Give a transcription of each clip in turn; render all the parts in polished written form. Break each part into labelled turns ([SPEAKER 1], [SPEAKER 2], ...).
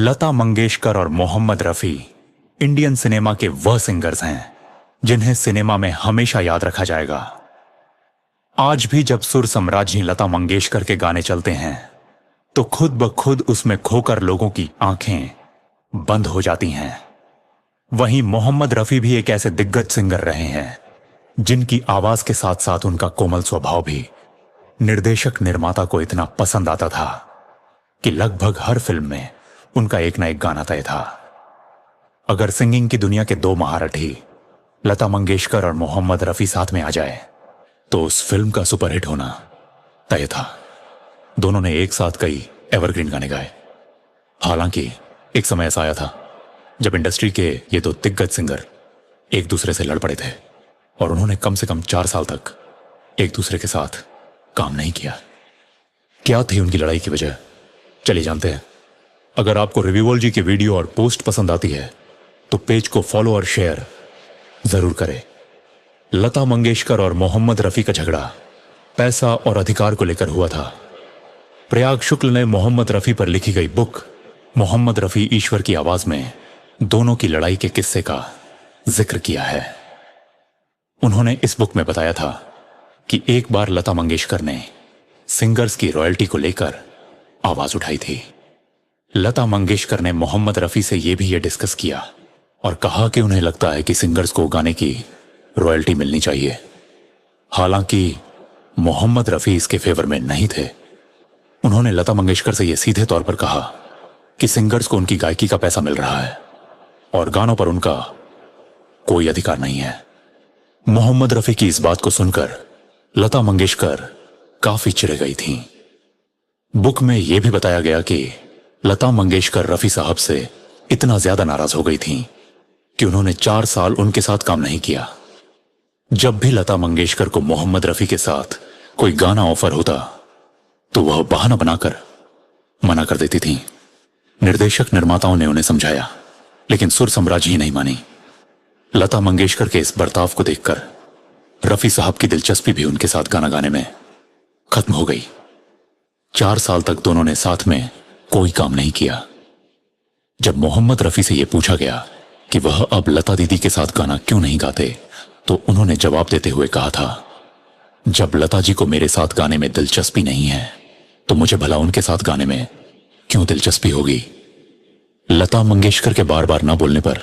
[SPEAKER 1] लता मंगेशकर और Mohammad Rafi Indian cinema के वह सिंगर्स हैं जिन्हें सिनेमा में हमेशा याद रखा जाएगा। आज भी जब सुर सम्राज्ञी लता मंगेशकर के गाने चलते हैं तो खुद ब खुद उसमें खोकर लोगों की आंखें बंद हो जाती हैं। वहीं मोहम्मद रफी भी एक ऐसे दिग्गज सिंगर रहे हैं जिनकी आवाज के साथ साथ उनका कोमल स्वभाव भी निर्देशक निर्माता को इतना पसंद आता था कि लगभग हर फिल्म में उनका एक ना एक गाना तय था। अगर सिंगिंग की दुनिया के दो महारथी लता मंगेशकर और मोहम्मद रफी साथ में आ जाए तो उस फिल्म का सुपरहिट होना तय था। दोनों ने एक साथ कई एवरग्रीन गाने गाए। हालांकि एक समय ऐसा आया था जब इंडस्ट्री के ये दो दिग्गज सिंगर एक दूसरे से लड़ पड़े थे और उन्होंने कम से कम 4 साल तक एक दूसरे के साथ काम नहीं किया। क्या थी उनकी लड़ाई की वजह, चलिए जानते हैं। अगर आपको रिव्यूअल जी की वीडियो और पोस्ट पसंद आती है तो पेज को फॉलो और शेयर जरूर करें। लता मंगेशकर और मोहम्मद रफी का झगड़ा पैसा और अधिकार को लेकर हुआ था। प्रयाग शुक्ल ने मोहम्मद रफी पर लिखी गई बुक मोहम्मद रफी ईश्वर की आवाज में दोनों की लड़ाई के किस्से का जिक्र किया है। उन्होंने इस बुक में बताया था कि एक बार लता मंगेशकर ने सिंगर्स की रॉयल्टी को लेकर आवाज उठाई थी। लता मंगेशकर ने मोहम्मद रफी से यह भी डिस्कस किया और कहा कि उन्हें लगता है कि सिंगर्स को गाने की रॉयल्टी मिलनी चाहिए। हालांकि मोहम्मद रफी इसके फेवर में नहीं थे। उन्होंने लता मंगेशकर से यह सीधे तौर पर कहा कि सिंगर्स को उनकी गायकी का पैसा मिल रहा है और गानों पर उनका कोई अधिकार नहीं है। मोहम्मद रफी की इस बात को सुनकर लता मंगेशकर काफी चिढ़ गई थीं। बुक में यह भी बताया गया कि लता मंगेशकर रफी साहब से इतना ज्यादा नाराज हो गई थीं कि उन्होंने 4 साल उनके साथ काम नहीं किया। जब भी लता मंगेशकर को मोहम्मद रफी के साथ कोई गाना ऑफर होता तो वह बहाना बनाकर मना कर देती थीं। निर्देशक निर्माताओं ने उन्हें समझाया लेकिन सुर सम्राज्ञी ही नहीं मानी। लता मंगेशकर के इस बर्ताव को देखकर रफी साहब की दिलचस्पी भी उनके साथ गाना गाने में खत्म हो गई। 4 साल तक दोनों ने साथ में कोई काम नहीं किया। जब मोहम्मद रफी से यह पूछा गया कि वह अब लता दीदी के साथ गाना क्यों नहीं गाते तो उन्होंने जवाब देते हुए कहा था, जब लता जी को मेरे साथ गाने में दिलचस्पी नहीं है तो मुझे भला उनके साथ गाने में क्यों दिलचस्पी होगी। लता मंगेशकर के बार बार ना बोलने पर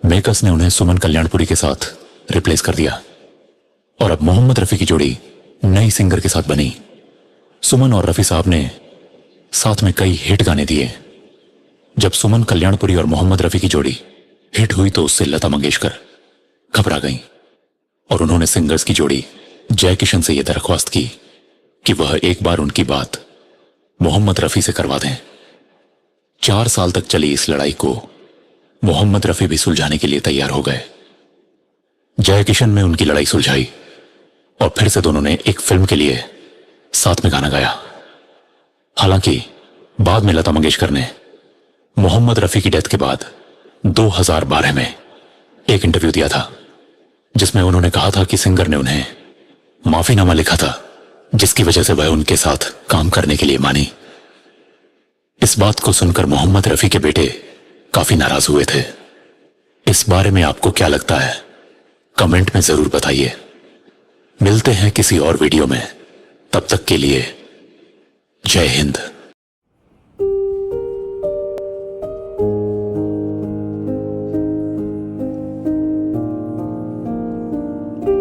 [SPEAKER 1] मेकर्स ने उन्हें सुमन कल्याणपुरी के साथ रिप्लेस कर दिया और अब मोहम्मद रफी की जोड़ी नई सिंगर के साथ बनी। सुमन और रफी साहब ने साथ में कई हिट गाने दिए। जब सुमन कल्याणपुरी और मोहम्मद रफी की जोड़ी हिट हुई तो उससे लता मंगेशकर घबरा गईं और उन्होंने सिंगर्स की जोड़ी जय किशन से यह दरख्वास्त की कि वह एक बार उनकी बात मोहम्मद रफी से करवा दें। 4 साल तक चली इस लड़ाई को मोहम्मद रफी भी सुलझाने के लिए तैयार हो गए। जय किशन में उनकी लड़ाई सुलझाई और फिर से दोनों ने एक फिल्म के लिए साथ में गाना गाया। हालांकि बाद में लता मंगेशकर ने मोहम्मद रफी की डेथ के बाद 2012 में एक इंटरव्यू दिया था जिसमें उन्होंने कहा था कि सिंगर ने उन्हें माफीनामा लिखा था जिसकी वजह से वह उनके साथ काम करने के लिए मानी। इस बात को सुनकर मोहम्मद रफी के बेटे काफी नाराज हुए थे। इस बारे में आपको क्या लगता है, कमेंट में जरूर बताइए। मिलते हैं किसी और वीडियो में, तब तक के लिए जय हिंद।